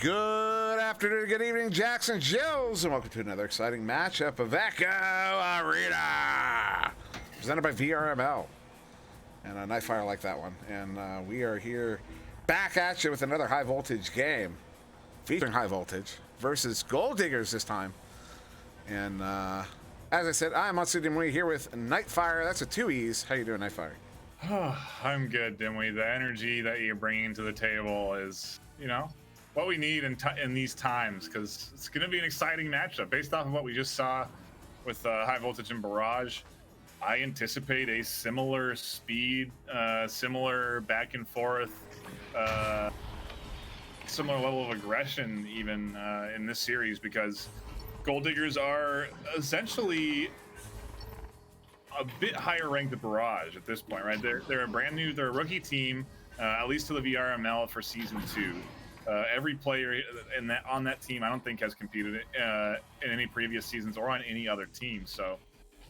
Good afternoon, good evening, Jackson Jills, and welcome to another exciting matchup of Echo Arena, presented by VRML, and a NightFiree like that one. And we are here back at you with another high voltage game, featuring high voltage versus Gold Diggers this time. And as I said, I'm SirDimwi here with NightFiree. That's a 2 E's. How you doing, NightFiree? I'm good, Dimwi. The energy that you're bringing to the table is, you know, what we need in these times, because it's going to be an exciting matchup based off of what we just saw with high voltage and Barrage. I anticipate a similar speed, similar back and forth, similar level of aggression even in this series, because Gold Diggers are essentially a bit higher ranked than Barrage at this point, right? They're a rookie team, at least to the VRML for season 2. Every player on that team, I don't think, has competed in any previous seasons or on any other team. So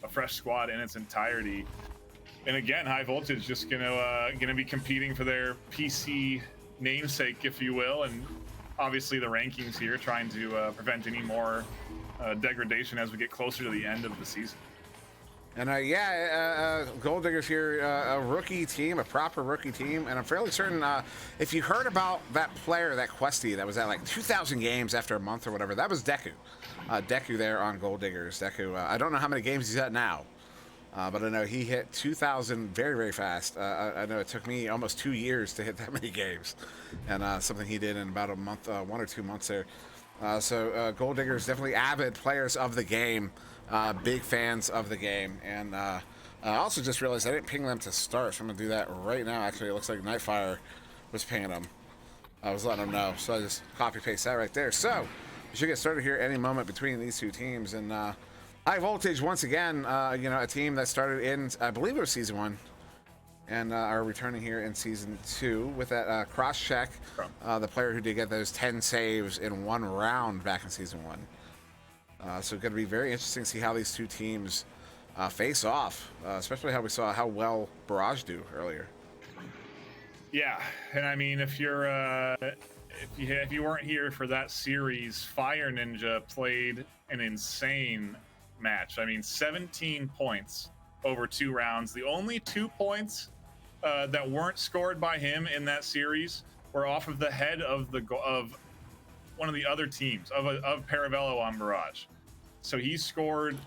a fresh squad in its entirety. And again, High Voltage just gonna be competing for their PC namesake, if you will, and obviously the rankings here, trying to prevent any more degradation as we get closer to the end of the season. And Gold Diggers here, a rookie team, a proper rookie team, and I'm fairly certain if you heard about that player, that Questie, that was at like 2,000 games after a month or whatever, that was Deku. Deku there on Gold Diggers. Deku, I don't know how many games he's at now, but I know he hit 2,000 very, very fast. I know it took me almost 2 years to hit that many games, and something he did in about a month, 1 or 2 months there. So Gold Diggers definitely avid players of the game. Big fans of the game, and I also just realized I didn't ping them to start, so I'm gonna do that right now. Actually, it looks like NightFiree was pinging them. I was letting them know, so I just copy paste that right there. So we should get started here any moment between these two teams. And High Voltage once again, a team that started in, I believe it was season 1, and are returning here in season 2 with that cross check. The player who did get those 10 saves in 1 round back in season 1. So it's going to be very interesting to see how these two teams face off, especially how we saw how well Barrage do earlier. Yeah, and I mean, if you weren't here for that series, Fire Ninja played an insane match. I mean, 17 points over 2 rounds. The only 2 points that weren't scored by him in that series were off of the head of one of the other teams of Paravello on Barrage. So he scored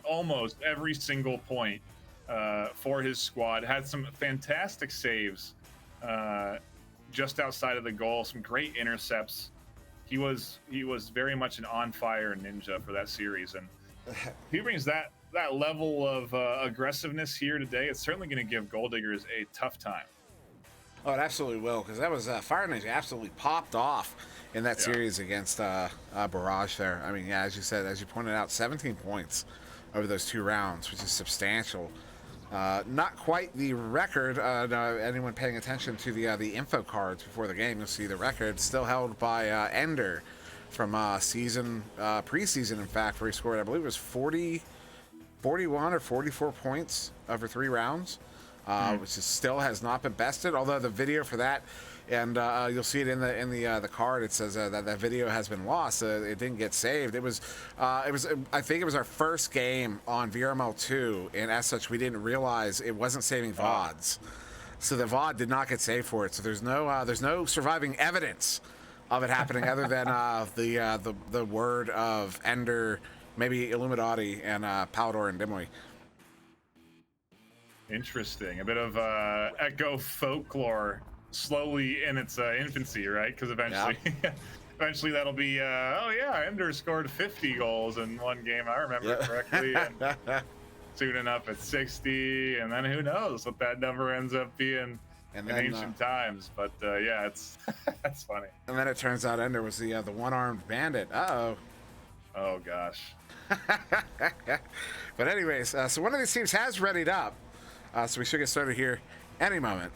almost every single point for his squad. Had some fantastic saves just outside of the goal. Some great intercepts. He was very much an on fire ninja for that series, and he brings that level of aggressiveness here today. It's certainly going to give Gold Diggers a tough time. Oh, it absolutely will, because that was Fire Ninja absolutely popped off in that series against Barrage there. I mean, yeah, as you said, as you pointed out, 17 points over those 2 rounds, which is substantial. Not quite the record. Anyone paying attention to the info cards before the game, you'll see the record still held by Ender from preseason, in fact, where he scored, I believe it was 41 or 44 points over 3 rounds. Which still has not been bested. Although the video for that, and you'll see it in the card. It says that video has been lost. It didn't get saved. I think it was our first game on VRML 2, and as such, we didn't realize it wasn't saving VODs. So the VOD did not get saved for it. So there's no surviving evidence of it happening other than the word of Ender, maybe Illuminati, and Palador and Dimwi. Interesting. A bit of echo folklore slowly in its infancy, right? Because eventually that'll be, Ender scored 50 goals in 1 game, I remember correctly. And soon enough it's 60, and then who knows what that number ends up being in ancient times. But it's that's funny. And then it turns out Ender was the one-armed bandit. Uh-oh. Oh, gosh. But anyways, so one of these teams has readied up. So we should get started here any moment.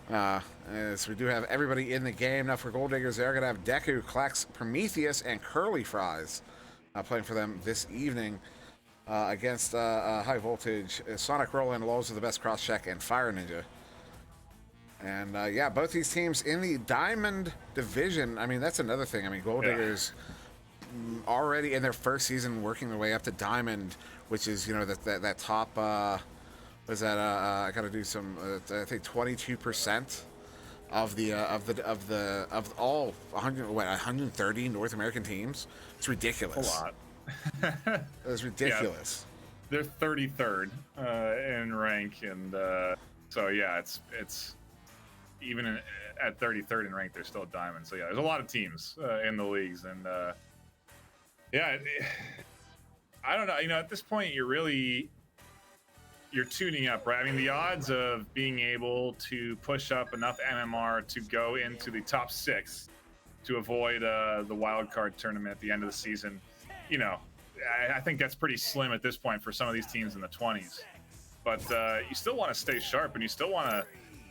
As we do have everybody in the game. Now for Gold Diggers, they're going to have Deku, Klex, Prometheus, and Curly Fries playing for them this evening against High Voltage. Sonic Roland, Lulz are the best cross-check, and Fire Ninja. And both these teams in the Diamond Division. I mean, that's another thing. I mean, Gold Diggers already in their first season working their way up to Diamond, which is, that top... was that I got to do some? I think 22% of all 130 North American teams. It's ridiculous. A lot. It's ridiculous. Yeah, they're 33rd in rank, and so it's even at 33rd in rank, they're still diamond. So there's a lot of teams in the leagues, and I don't know. At this point, you're tuning up, right? I mean, the odds of being able to push up enough MMR to go into the top 6 to avoid the wild card tournament at the end of the season, I think that's pretty slim at this point for some of these teams in the 20s. But you still want to stay sharp, and you still want to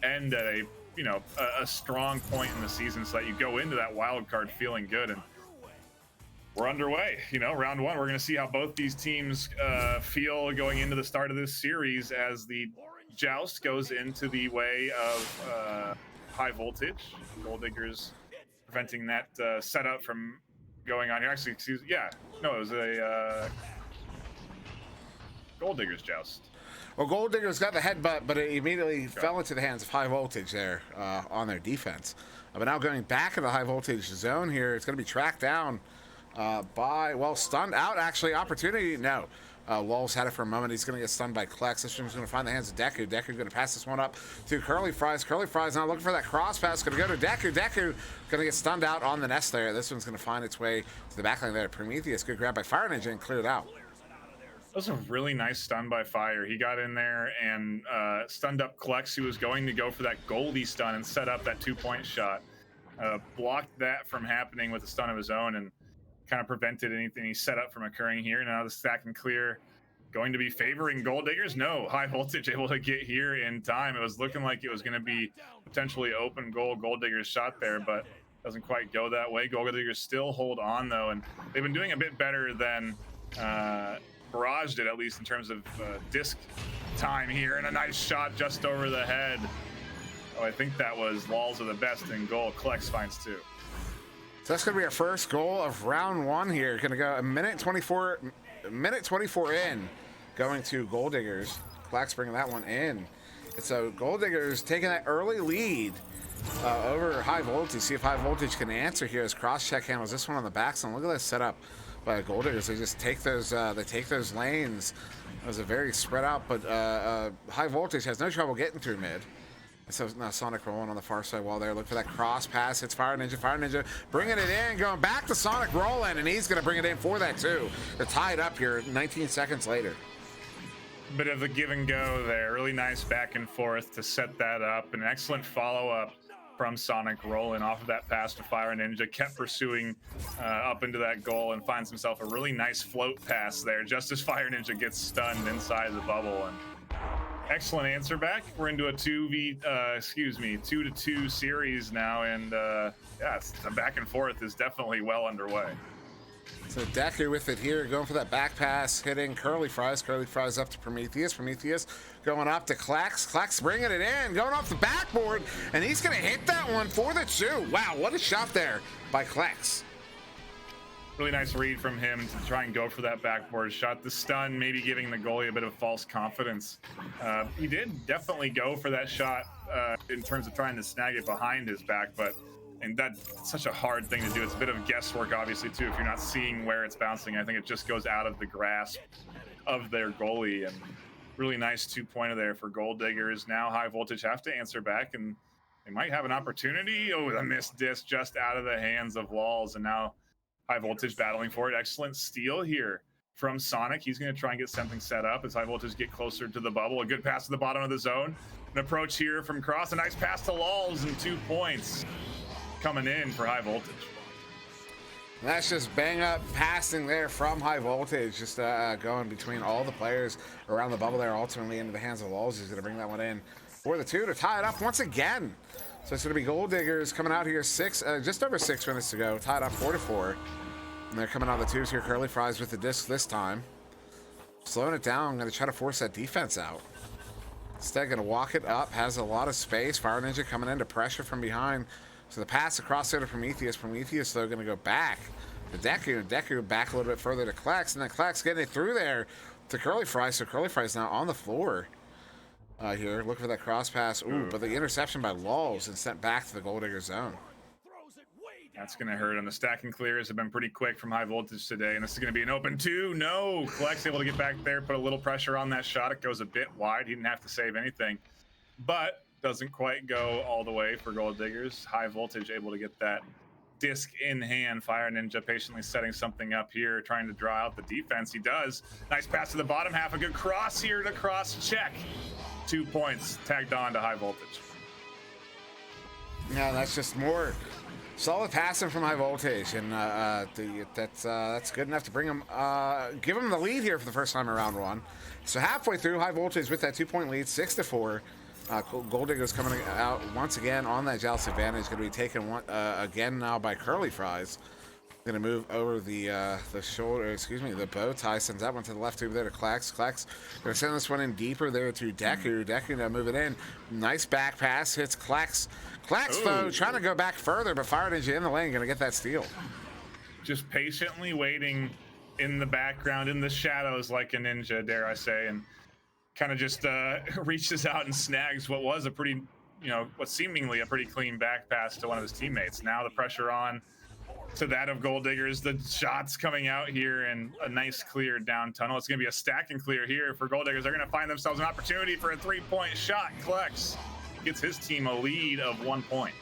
end at a strong point in the season so that you go into that wild card feeling good. And we're underway. You know, round one. We're going to see how both these teams feel going into the start of this series as the joust goes into the way of high voltage. Gold Diggers preventing that setup from going on here. Actually, it was a Gold Diggers joust. Well, Gold Diggers got the headbutt, but it immediately fell into the hands of high voltage there on their defense. But now going back in the high voltage zone here, it's going to be tracked down by, well, stunned out, actually. Opportunity, no. Lulz had it for a moment. He's going to get stunned by Klex. This one's going to find the hands of Deku. Deku going to pass this one up to Curly Fries. Curly Fries now looking for that cross pass. Going to go to Deku. Deku going to get stunned out on the nest there. This one's going to find its way to the backline there. Prometheus, good grab by Fire Ninja and cleared out. That was a really nice stun by Fire. He got in there and stunned up Klex, who was going to go for that Goldie stun and set up that 2-point shot. Blocked that from happening with a stun of his own and kind of prevented anything he set up from occurring here. Now the stack and clear going to be favoring Gold Diggers. No, high voltage able to get here in time. It was looking like it was going to be potentially open goal. Gold Diggers shot there, but doesn't quite go that way. Gold Diggers still hold on though, and they've been doing a bit better than Barrage did, at least in terms of disc time here, and a nice shot just over the head. Oh, I think that was Lulz are the best in goal. Klex finds two. So that's going to be our first goal of round one here. Going to go a minute 24 in, going to Gold Diggers. Klex bringing that one in. And so Gold Diggers taking that early lead over high voltage. See if high voltage can answer here as cross check handles this one on the back. So look at that setup by Gold Diggers. They just take those. They take those lanes. It was a very spread out, but high voltage has no trouble getting through mid. So now Sonic rolling on the far side wall there. Look for that cross pass. It's Fire Ninja. Fire Ninja bringing it in. Going back to Sonic rolling, and he's going to bring it in for that too. To tie it up here 19 seconds later. Bit of a give and go there. Really nice back and forth to set that up. An excellent follow-up from Sonic rolling off of that pass to Fire Ninja. Kept pursuing up into that goal and finds himself a really nice float pass there just as Fire Ninja gets stunned inside the bubble. And excellent answer back. We're into a 2-2 series now, and yeah, the back and forth is definitely well underway. So Deku with it here, going for that back pass, hitting Curly Fries. Curly Fries up to Prometheus. Prometheus going up to Klex. Klex bringing it in, going off the backboard, and he's going to hit that one for the two. Wow, what a shot there by Klex. Really nice read from him to try and go for that backboard shot. The stun, maybe giving the goalie a bit of false confidence. He did definitely go for that shot in terms of trying to snag it behind his back, and that's such a hard thing to do. It's a bit of guesswork, obviously, too, if you're not seeing where it's bouncing. I think it just goes out of the grasp of their goalie, and really nice 2-pointer there for Gold Diggers. Now high voltage have to answer back, and they might have an opportunity. Oh, the missed disc just out of the hands of Lulz, and now high voltage battling for it. Excellent steal here from Sonic. He's going to try and get something set up as high voltage get closer to the bubble. A good pass to the bottom of the zone. An approach here from Cross. A nice pass to Lulz and 2 points coming in for high voltage. And that's just bang up passing there from high voltage, just going between all the players around the bubble there, ultimately into the hands of Lulz. He's going to bring that one in for the two to tie it up once again. So it's going to be Gold Diggers coming out here just over 6 minutes to go, tied up 4-4. And they're coming out of the twos here. Curly Fries with the disc this time. Slowing it down, going to try to force that defense out. Instead, going to walk it up, has a lot of space. Fire Ninja coming into pressure from behind. So the pass across there to Prometheus. Prometheus, though, going to go back to Deku. And Deku back a little bit further to Klex. And then Klex getting it through there to Curly Fries. So Curly Fries now on the floor. Here, look for that cross pass. Ooh, but the interception by Lulz and sent back to the Gold Digger zone. That's going to hurt. And the stacking clears have been pretty quick from high voltage today. And this is going to be an open 2. No, Klex able to get back there, put a little pressure on that shot. It goes a bit wide. He didn't have to save anything, but doesn't quite go all the way for Gold Diggers. High voltage able to get that disc in hand. Fire Ninja patiently setting something up here, trying to draw out the defense. He does. Nice pass to the bottom half. A good cross here to cross check. 2 points tagged on to high voltage. Yeah, that's just more solid passing from high voltage, and that's good enough to bring him, give him the lead here for the first time in round one. So halfway through, high voltage with that 2-point lead, 6-4. Gold Diggers coming out once again on that joust advantage, going to be taken again now by Curly Fries. Gonna move over the shoulder, excuse me, the bow tie, sends that one to the left tube there to Klex. Klex gonna send this one in deeper there to Deku. Deku now moving in. Nice back pass, hits Klex. Klex though trying to go back further, but Fire Ninja in the lane, gonna get that steal. Just patiently waiting in the background, in the shadows like a ninja, dare I say, and kind of just reaches out and snags what was a pretty, what seemingly a pretty clean back pass to one of his teammates. Now the pressure on to that of Gold Diggers. The shots coming out here and a nice clear down tunnel. It's going to be a stack and clear here for Gold Diggers. They're going to find themselves an opportunity for a 3-point shot. Klex gets his team a lead of 1 point.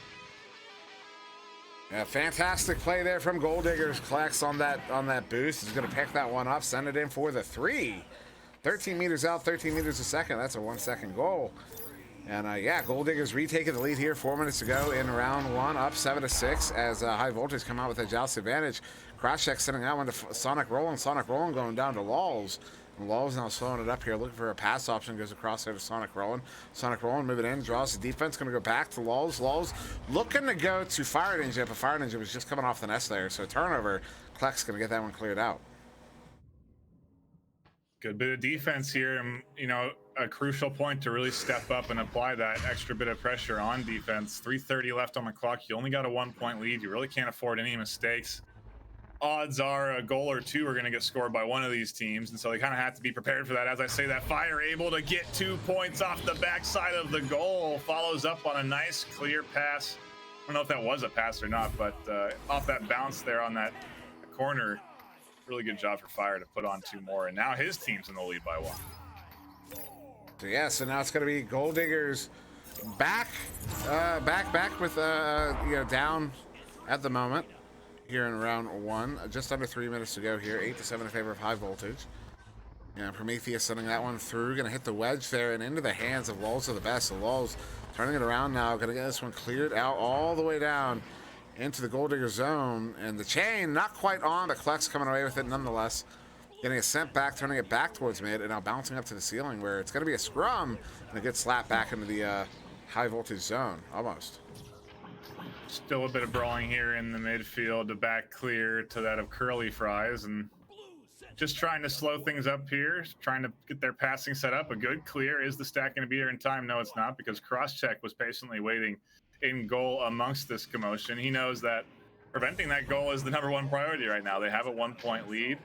Yeah, fantastic play there from Gold Diggers. Klex on that boost is going to pick that one up, send it in for the 3. 13 meters out, 13 meters a second. That's a 1-second goal. And yeah, Gold Diggers retaking the lead here. 4 minutes to go in round 1, up 7-6 as High Voltage come out with a joust advantage. Crosscheck sending that one to Sonic Rolling. Sonic Rolling going down to Lulz. And Lulz now slowing it up here, looking for a pass option. Goes across there to Sonic Rolling. Sonic Rolling moving in, draws the defense. Going to go back to Lulz. Lulz looking to go to Fire Ninja, but Fire Ninja was just coming off the nest there. So turnover. Klex going to get that one cleared out. Good bit of defense here, and a crucial point to really step up and apply that extra bit of pressure on defense. 3:30 left on the clock. You only got a 1-point lead. You really can't afford any mistakes. Odds are a goal or two are going to get scored by one of these teams, and so they kind of have to be prepared for that. As I say that, Fire able to get 2 points off the backside of the goal. Follows up on a nice clear pass. I don't know if that was a pass or not, but off that bounce there on that corner. Really good job for Fire to put on 2 more, and now his team's in the lead by 1. So yeah, so now it's going to be Gold Diggers back with down at the moment here in round 1. Just under 3 minutes to go here. 8-7 in favor of High Voltage. And Prometheus sending that one through, going to hit the wedge there and into the hands of Lulz of the best. So Lulz turning it around now, going to get this one cleared out all the way down into the Gold Digger zone, and the chain not quite on, but Klex coming away with it nonetheless. Getting it sent back, turning it back towards mid, and now bouncing up to the ceiling where it's going to be a scrum and a good slap back into the High Voltage zone, almost. Still a bit of brawling here in the midfield. The back clear to that of Curly Fries, and just trying to slow things up here, trying to get their passing set up. A good clear. Is the stack going to be there in time? No, it's not, because Crosscheck was patiently waiting in goal amongst this commotion. He knows that preventing that goal is the #1 priority right now. They have a 1-point lead.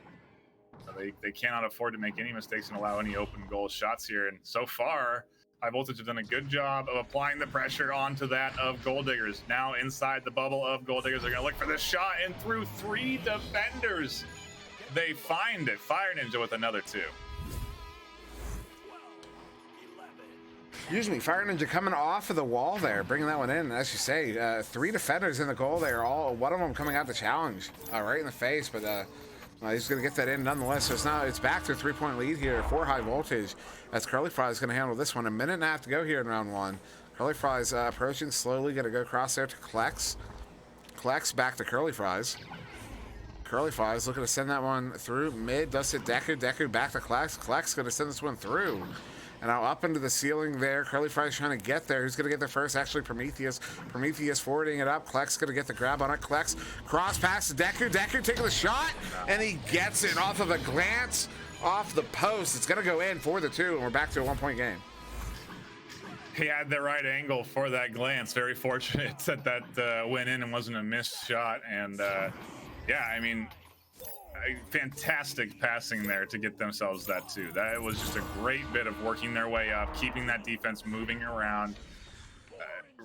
So they cannot afford to make any mistakes and allow any open goal shots here. And so far, High Voltage have done a good job of applying the pressure onto that of Gold Diggers. Now inside the bubble of Gold Diggers, they're going to look for this shot, and through 3 defenders, they find it. Fire Ninja with another 2. Excuse me, Fire Ninja coming off of the wall there, bringing that one in. As you say, 3 defenders in the goal there, one of them coming out to challenge right in the face, but he's going to get that in nonetheless. So it's back to a 3-point lead here for High Voltage, as Curly Fries is going to handle this one. 1.5 minutes to go here in round 1. Curly Fries approaching slowly, going to go across there to Klex. Klex back to Curly Fries. Curly Fries looking to send that one through mid, does it Deku. Deku back to Klex. Klex going to send this one through. And now up into the ceiling there. Curly Fries trying to get there. Who's going to get there first? Actually, Prometheus. Prometheus forwarding it up. Klex going to get the grab on it. Klex cross pass to Deku. Deku taking the shot, and he gets it off of a glance off the post. It's going to go in for the 2, and we're back to a 1-point game. He had the right angle for that glance. Very fortunate that went in and wasn't a missed shot. And yeah, I mean, fantastic passing there to get themselves that 2. That was just a great bit of working their way up, keeping that defense moving around.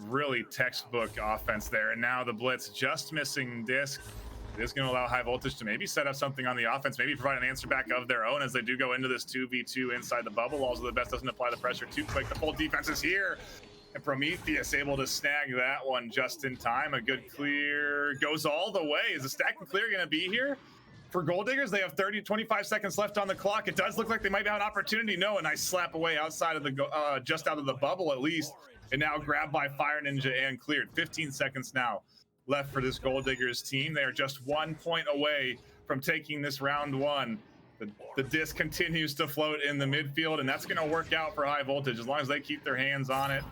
Really textbook offense there. And now the blitz just missing disc. This is going to allow High Voltage to maybe set up something on the offense, maybe provide an answer back of their own as they do go into this 2v2 inside the bubble. Also, the best doesn't apply the pressure too quick. The full defense is here. And Prometheus able to snag that one just in time. A good clear goes all the way. Is the stack and clear going to be here? For Gold Diggers, they have 25 seconds left on the clock. It does look like they might have an opportunity. No, a nice slap away outside of the just out of the bubble at least. And now grabbed by Fire Ninja and cleared. 15 seconds now left for this Gold Diggers team. They are just 1 point away from taking this round 1. The disc continues to float in the midfield, and that's going to work out for High Voltage as long as they keep their hands on it.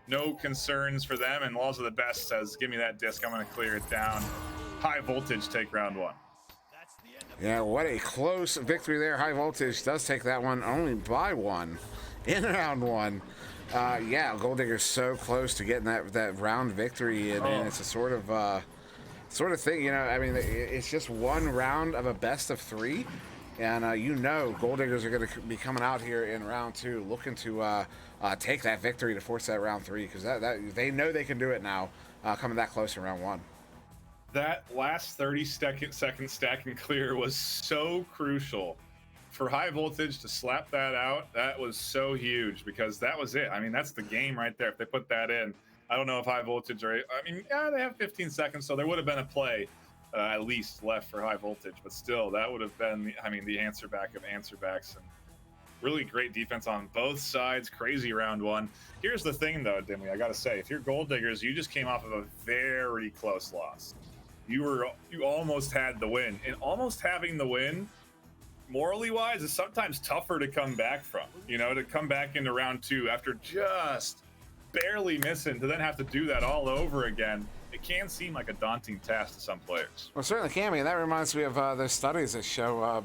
No concerns for them, and Laws of the Best says, give me that disc, I'm going to clear it down. High Voltage take round 1. Yeah, what a close victory there. High Voltage does take that one only by 1 in round 1. Yeah, Gold Digger's so close to getting that round victory, and it's a sort of thing, you know. I mean, it's just 1 round of a best of 3, and you know, Gold Diggers are going to be coming out here in round 2, looking to take that victory to force that round 3, because that they know they can do it now, coming that close in round 1. That last 30-second stack and clear was so crucial for High Voltage to slap that out. That was so huge, because that was it. I mean, that's the game right there. If they put that in, I don't know if High Voltage are, I mean, yeah, they have 15 seconds, so there would have been a play at least left for High Voltage, but still, that would have been, the answer back of answer backs. And really great defense on both sides. Crazy round 1. Here's the thing, though, Dimwi, I got to say, if you're Gold Diggers, you just came off of a very close loss. You almost had the win, and almost having the win, morally wise, is sometimes tougher to come back from. You know, to come back into round 2 after just barely missing, to then have to do that all over again. It can seem like a daunting task to some players. Well, certainly can be, and that reminds me of those studies that show,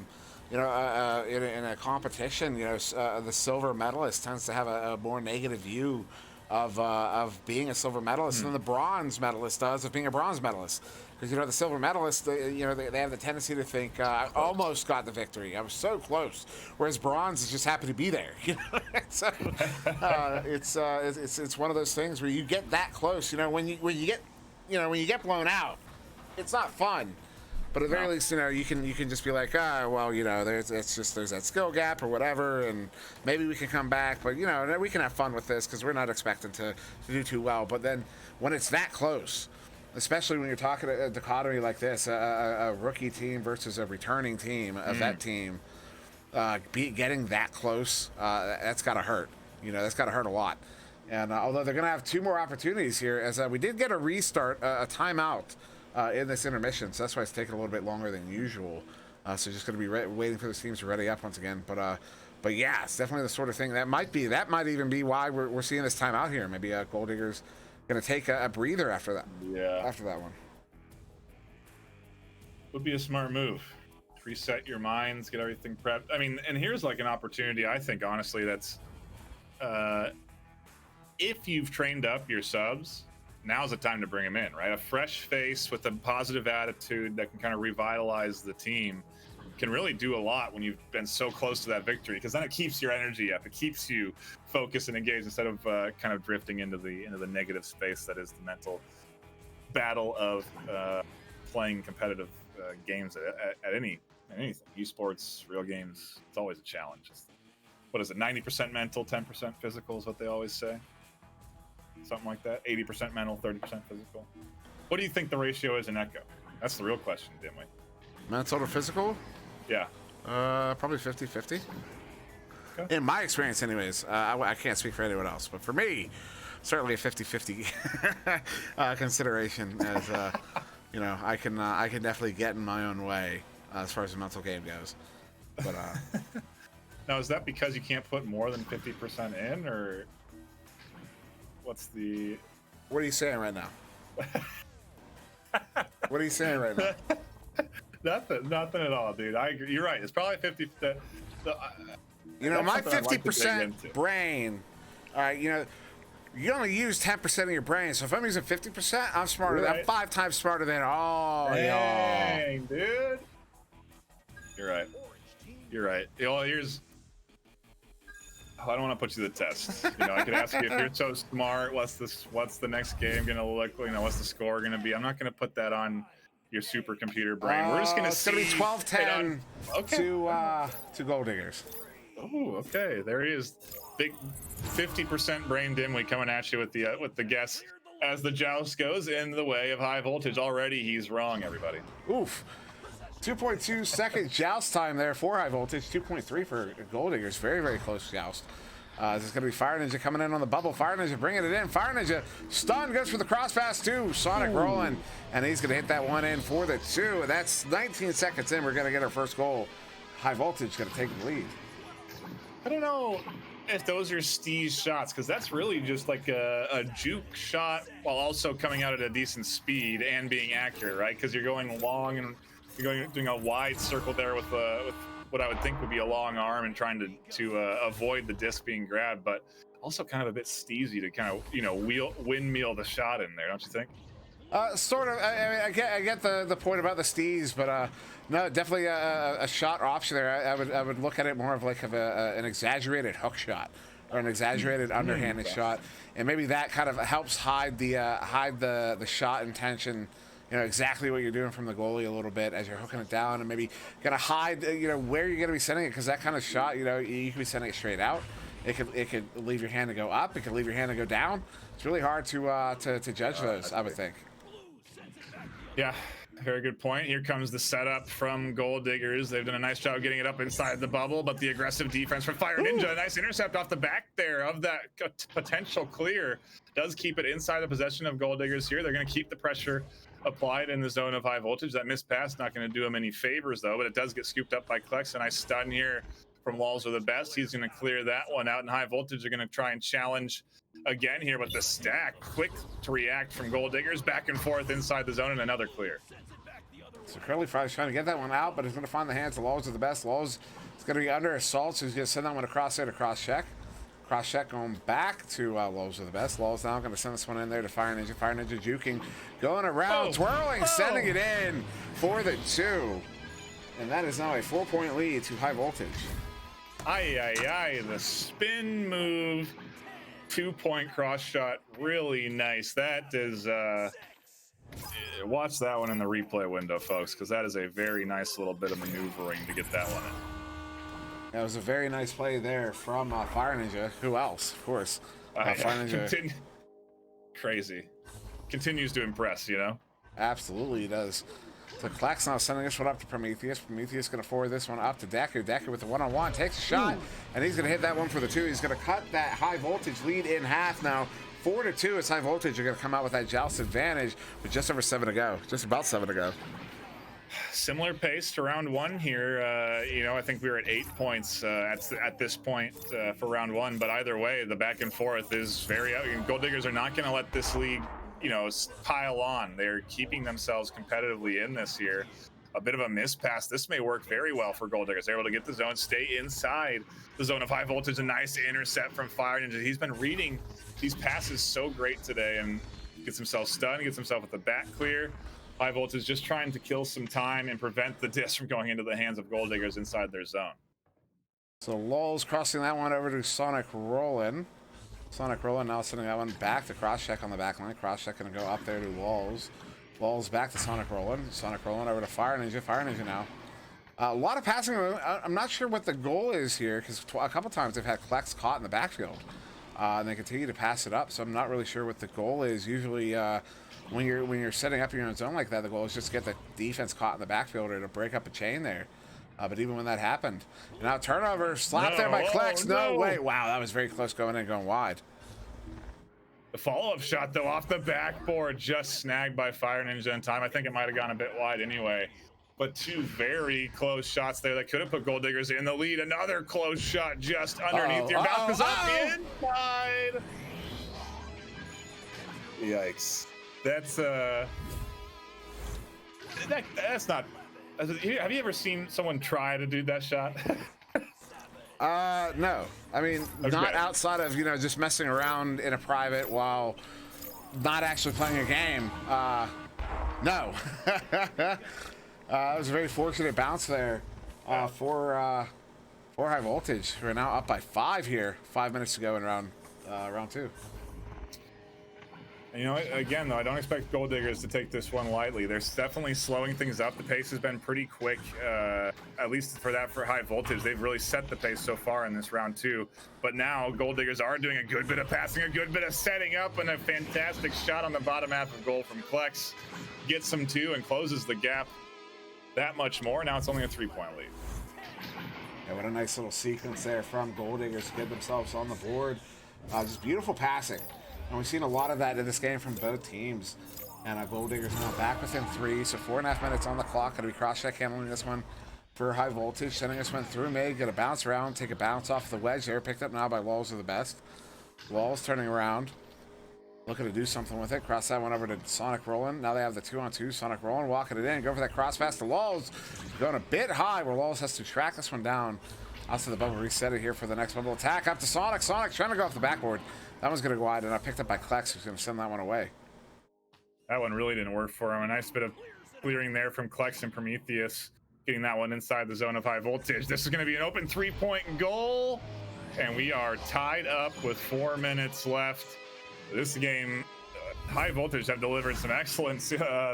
in a competition, the silver medalist tends to have a more negative view of being a silver medalist than the bronze medalist does of being a bronze medalist. Because, the silver medalists, they have the tendency to think, I almost got the victory. I was so close. Whereas bronze is just happy to be there. So, it's one of those things where you get that close. When you get blown out, it's not fun. But at the very least, you can just be like, there's that skill gap or whatever, and maybe we can come back. But we can have fun with this because we're not expecting to do too well. But then when it's that close, especially when you're talking a dichotomy like this, a rookie team versus a returning team, a vet team, getting that close, that's got to hurt. That's got to hurt a lot. And although they're going to have 2 more opportunities here, as we did get a restart, a timeout in this intermission, so that's why it's taking a little bit longer than usual. So just going to be waiting for the teams to ready up once again. But yeah, it's definitely the sort of thing that might even be why we're seeing this timeout here. Maybe Gold Diggers going to take a breather after that. Yeah. After that one. Would be a smart move. Reset your minds, get everything prepped. I mean, and here's like an opportunity, I think, honestly, that's if you've trained up your subs, now's the time to bring them in, right? A fresh face with a positive attitude that can kind of revitalize the team can really do a lot when you've been so close to that victory, because then it keeps your energy up. It keeps you focused and engaged instead of kind of drifting into the negative space that is the mental battle of playing competitive games at anything. Esports, real games, it's always a challenge. What is it, 90% mental, 10% physical is what they always say? Something like that. 80% mental, 30% physical. What do you think the ratio is in Echo? That's the real question, Dimwi. Mental to physical? Yeah. Probably 50-50. Okay. In my experience, anyways. I can't speak for anyone else, but for me, certainly a 50-50 consideration. As I can definitely get in my own way as far as the mental game goes. But now, is that because you can't put more than 50% in, or what's the? What are you saying right now? What are you saying right now? Nothing at all, dude. I agree. You're right. It's probably 50. My 50% brain. All right, you only use 10% of your brain. So if I'm using 50%, I'm smarter. Right. I'm 5 times smarter than all y'all. Dang, dude. You're right. Here's. I don't want to put you to the test. I could ask you if you're so smart. What's the next game gonna look? What's the score gonna be? I'm not gonna put that on your supercomputer brain. We're just gonna see. It's gonna be 12-10 to Gold Diggers. Oh, okay. There he is. Big 50% brain Dimwi coming at you with the guess as the joust goes in the way of High Voltage. Already he's wrong, everybody. Oof. 2.2 second joust time there for High Voltage. 2.3 for Gold Diggers. Very, very close joust. This is going to be Fire Ninja coming in on the bubble. Fire Ninja bringing it in. Fire Ninja stun, goes for the crosspass too. Sonic rolling, and he's going to hit that one in for the 2. And that's 19 seconds in. We're going to get our first goal. High Voltage going to take the lead. I don't know. if those are Steve's shots, because that's really just like a juke shot while also coming out at a decent speed and being accurate, right? Because you're going long and you're doing a wide circle there with what I would think would be a long arm and trying to avoid the disc being grabbed, but also kind of a bit steezy to kind of windmill the shot in there, don't you think? Sort of. I get the point about the stees, but no, definitely a shot option there. I would look at it more of like an exaggerated hook shot or an exaggerated underhanded shot, and maybe that kind of helps hide the shot intention. You know exactly what you're doing from the goalie a little bit as you're hooking it down, and maybe gonna hide where you're gonna be sending it, because that kind of shot, you could be sending it straight out. It could leave your hand to go up. It could leave your hand to go down. It's really hard to judge those, I would think. Yeah, very good point. Here comes the setup from Gold Diggers. They've done a nice job getting it up inside the bubble, but the aggressive defense from Fire Ninja, a nice intercept off the back there of that potential clear, does keep it inside the possession of Gold Diggers here. They're going to keep the pressure applied in the zone of high voltage. That missed pass not going to do him any favors, though, but it does get scooped up by Klex. A nice stun here from Walls with the best. He's going to clear that one out, and high voltage are going to try and challenge again here, but the stack quick to react from Gold Diggers, back and forth inside the zone, and another clear. So Curly Fry's trying to get that one out, but he's going to find the hands of Lowe's with the best. Lowe's is going to be under assault, so he's going to send that one across there to cross check. Cross check going back to Lowe's with the best. Lowe's now going to send this one in there to Fire Ninja. Fire Ninja juking, going around, twirling, sending it in for the 2. And that is now a 4-point lead to high voltage. The spin move, 2-point cross shot, really nice. That is watch that one in the replay window, folks, because that is a very nice little bit of maneuvering to get that one in. That was a very nice play there from Fire Ninja. Who else? Of course, Fire Ninja. Crazy. Continues to impress, Absolutely, he does. So Klex now sending this one up to Prometheus. Prometheus going to forward this one up to Decker. Decker with the one-on-one takes a shot, and he's going to hit that one for the 2. He's going to cut that high voltage lead in half now. 4-2 as high voltage are going to come out with that joust advantage with just over 7 to go. Just about 7 to go. Similar pace to round 1 here. I think we were at 8 points at this point for round 1, but either way, the back and forth is very out. Gold Diggers are not going to let this league pile on. They're keeping themselves competitively in this here. A bit of a miss pass. This may work very well for Gold Diggers. They're able to get the zone, stay inside the zone of high voltage. A nice intercept from Fire Ninja. He's been reading these passes so great today and gets himself stunned, gets himself with the back clear. High voltage just trying to kill some time and prevent the disc from going into the hands of Gold Diggers inside their zone. So Lowell's crossing that one over to Sonic Rollin. Sonic Rollin now sending that one back to cross check on the back line. Cross check going to go up there to Walls. Walls back to Sonic Rollin. Sonic Rollin over to Fire Ninja. Fire Ninja now. A lot of passing. I'm not sure what the goal is here, because a couple times they've had Klex caught in the backfield. And they continue to pass it up, so I'm not really sure what the goal is. Usually when you're setting up your own zone like that, the goal is just to get the defense caught in the backfield or to break up a chain there. But even when that happened, now turnover, slapped there by Klex. No way. Wow, that was very close going in, going wide. The follow-up shot, though, off the backboard, just snagged by Fire Ninja in time. I think it might have gone a bit wide anyway. But 2 very close shots there that could have put Gold Diggers in the lead. Another close shot just underneath your mouth is on the inside. Yikes. That's not. Have you ever seen someone try to do that shot? No. I mean, not outside of, just messing around in a private while not actually playing a game. No. It was a very fortunate bounce there for high voltage. We're now up by 5 here. 5 minutes to go in round 2. And again, though, I don't expect Gold Diggers to take this one lightly. They're definitely slowing things up. The pace has been pretty quick, at least for high voltage. They've really set the pace so far in this round 2. But now Gold Diggers are doing a good bit of passing, a good bit of setting up, and a fantastic shot on the bottom half of goal from Klex. Gets them 2 and closes the gap that much more. Now it's only a 3-point lead. Yeah, what a nice little sequence there from Gold Diggers to get themselves on the board. Just beautiful passing. And we've seen a lot of that in this game from both teams. And Gold Diggers now back within 3, so 4.5 minutes on the clock. Going to be cross-check handling this one. for high voltage. Sending us one through mid, get a bounce around, take a bounce off the wedge there. Picked up now by Walls are the best. Walls turning around, looking to do something with it. Cross that one over to Sonic rolling. Now they have the 2-on-2. Sonic rolling, walking it in. Go for that cross pass to Walls. Going a bit high where Walls has to track this one down. Out to the bubble, reset it here for the next bubble attack. Up to Sonic. Sonic trying to go off the backboard. That one's going to go wide, and I picked up by Klex, who's going to send that one away. That one really didn't work for him. A nice bit of clearing there from Klex and Prometheus, getting that one inside the zone of high voltage. This is going to be an open 3-point goal, and we are tied up with 4 minutes left. This game, high voltage have delivered some excellent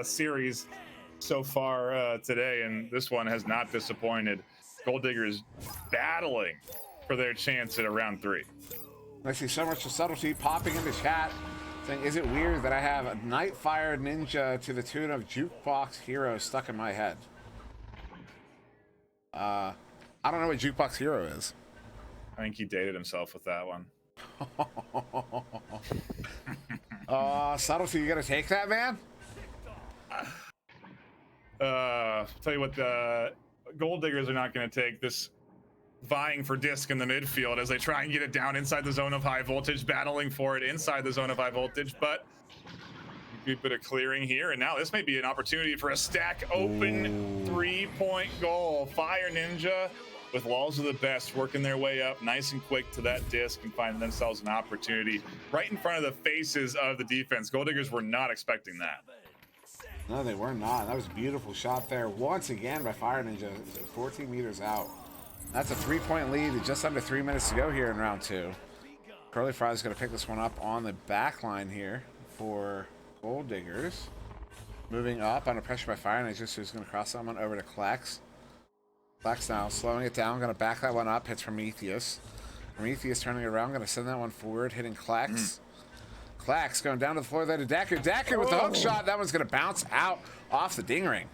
series so far today, and this one has not disappointed. Gold Diggers battling for their chance at a round 3. I see so much of subtlety popping in the chat saying, is it weird that I have a NightFiree Ninja to the tune of Jukebox Hero stuck in my head? I don't know what Jukebox Hero is. I think he dated himself with that one. Subtlety, you gonna take that, man? Tell you what, the Gold Diggers are not going to take this, vying for disc in the midfield as they try and get it down inside the zone of high voltage, battling for it inside the zone of high voltage, but a good bit of clearing here, and now this may be an opportunity for a stack open 3-point goal. Fire Ninja with Walls of the best working their way up nice and quick to that disc and finding themselves an opportunity right in front of the faces of the defense. Gold Diggers were not expecting that. No, they were not. That was a beautiful shot there once again by Fire Ninja, 14 meters out. That's a 3-point lead with just under 3 minutes to go here in round 2. Curly Fry's going to pick this one up on the back line here for Gold Diggers. Moving up under pressure by Fire Ninja, so he's going to cross that one over to Klex. Klex now slowing it down, going to back that one up, hits Prometheus. Prometheus turning it around, going to send that one forward, hitting Klex. Klex going down to the floor there to Deku. Deku with the hook shot. That one's going to bounce out off the ding ring.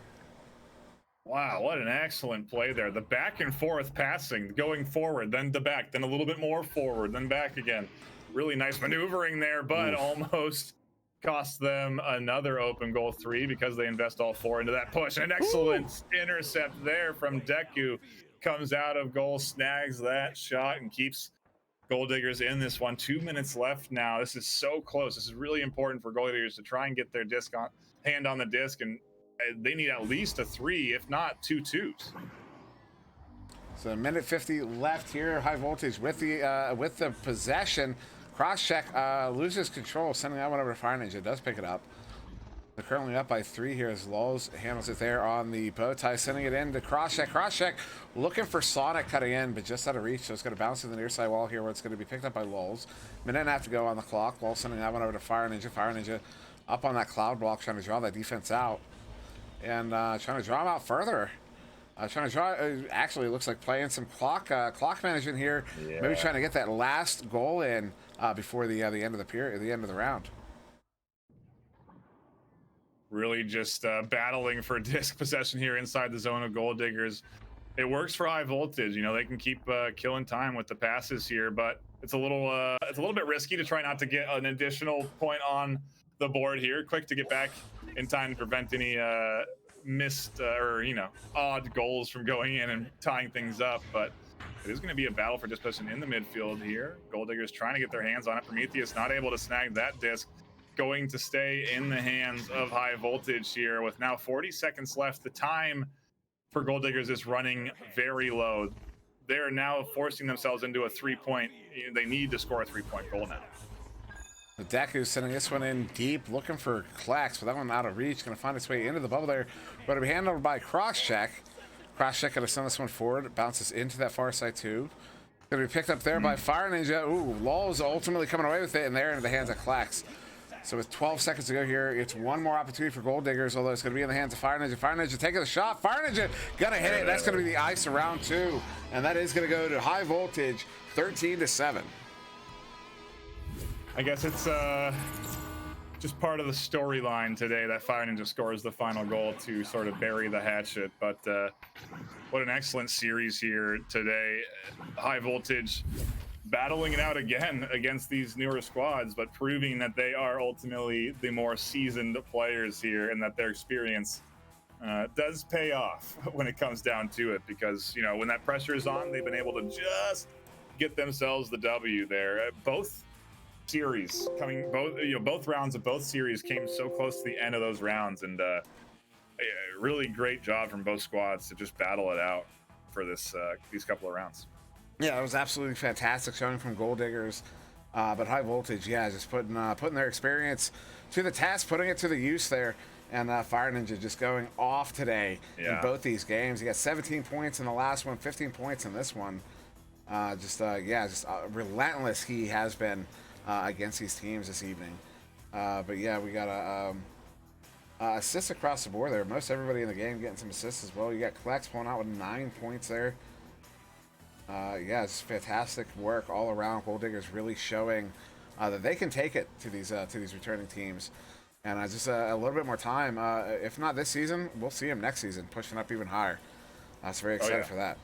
Wow, what an excellent play there. The back and forth passing, going forward, then to back, then a little bit more forward, then back again. Really nice maneuvering there, but almost cost them another open goal 3 because they invest all 4 into that push. An excellent intercept there from Deku. Comes out of goal, snags that shot, and keeps Gold Diggers in this one. 2 minutes left now. This is so close. This is really important for Gold Diggers to try and get their hand on the disc, and they need at least a 3, if not 2 2s. So a minute 50 left here. High voltage with the possession. Cross check loses control, sending that one over to Fire Ninja. Does pick it up. They're currently up by 3 here as Lulz handles it there on the bow tie, sending it in to cross check. Cross check, looking for Sonic cutting in, but just out of reach, so it's going to bounce to the near side wall here where it's going to be picked up by Lulz. Minute and a half to go on the clock. Lulz sending that one over to Fire Ninja. Fire Ninja up on that cloud block, trying to draw that defense out. And trying to draw him out further. Trying to draw, actually looks like playing some clock management here. Yeah. Maybe trying to get that last goal in before the end of the period, the end of the round. Really just battling for disc possession here inside the zone of Gold Diggers. It works for high voltage. You know, they can keep killing time with the passes here, but it's a little bit risky to try not to get an additional point on the board here. Quick to get back in time to prevent any missed or odd goals from going in and tying things up. But it is going to be a battle for disc possession in the midfield here. Gold Diggers trying to get their hands on it. Prometheus not able to snag that disc. Going to stay in the hands of high voltage here with now 40 seconds left. The time for Gold Diggers is running very low. They're now forcing themselves into a 3-point. They need to score a 3-point goal now. Deku's sending this one in deep, looking for Klex, but that one out of reach. Going to find its way into the bubble there. Going to be handled by Crosscheck. Crosscheck going to send this one forward. It bounces into that far side too. Going to be picked up there by Fire Ninja. Ooh, Lulz ultimately coming away with it, and they're into the hands of Klex. So with 12 seconds to go here, it's one more opportunity for Gold Diggers, although it's going to be in the hands of Fire Ninja. Fire Ninja taking the shot. Fire Ninja going to hit it. That's going to be the ice of round 2. And that is going to go to high voltage, 13-7. I guess it's just part of the storyline today that Fire Ninja scores the final goal to sort of bury the hatchet. But what an excellent series here today. High voltage battling it out again against these newer squads, but proving that they are ultimately the more seasoned players here and that their experience does pay off when it comes down to it, because when that pressure is on, they've been able to just get themselves the W there. Both series coming, both rounds of both series came so close to the end of those rounds, and really great job from both squads to just battle it out for these couple of rounds. Yeah, it was absolutely fantastic showing from Gold Diggers. But High Voltage, yeah, just putting their experience to the test, putting it to the use there. And Fire Ninja just going off today in both these games. He got 17 points in the last one, 15 points in this one. Just relentless he has been against these teams this evening. But yeah, we got assists across the board there. Most everybody in the game getting some assists as well. You got Klex pulling out with 9 points there. Yeah, it's fantastic work all around. Gold Diggers really showing that they can take it to these returning teams, and just a little bit more time. If not this season, we'll see them next season, pushing up even higher. So very excited for that.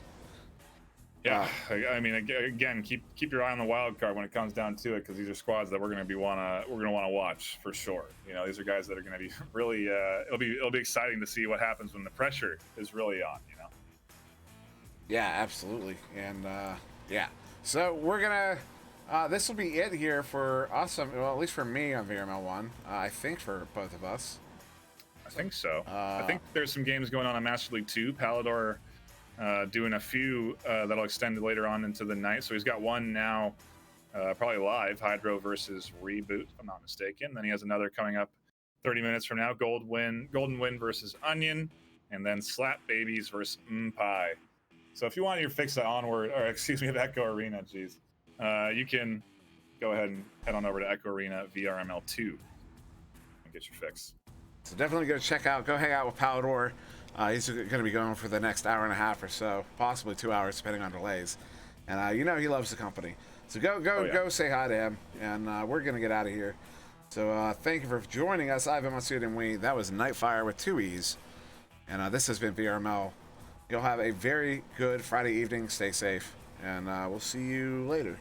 Yeah, I mean, again, keep your eye on the wild card when it comes down to it, because these are squads that we're gonna want to watch for sure. These are guys that are gonna be really. It'll be exciting to see what happens when the pressure is really on. Yeah, absolutely. And yeah, so we're gonna this will be it here for us, well, at least for me on VRML 1. I think for both of us. I think so. I think there's some games going on in Master League 2. Palador doing a few that'll extend later on into the night, so he's got one now probably live, Hydro versus Reboot, if I'm not mistaken. Then he has another coming up 30 minutes from now, Golden Wind versus Onion, and then Slap Babies versus Pie. So if you want your fix of Echo Arena, you can go ahead and head on over to Echo Arena VRML 2 and get your fix. So definitely go hang out with Palador. He's going to be going for the next hour and a half or so, possibly 2 hours, depending on delays. And he loves the company. So go say hi to him, and we're going to get out of here. So thank you for joining us. I've been SirDimwi. That was NightFiree with 2 E's. And this has been VRML. You'll have a very good Friday evening. Stay safe, and we'll see you later.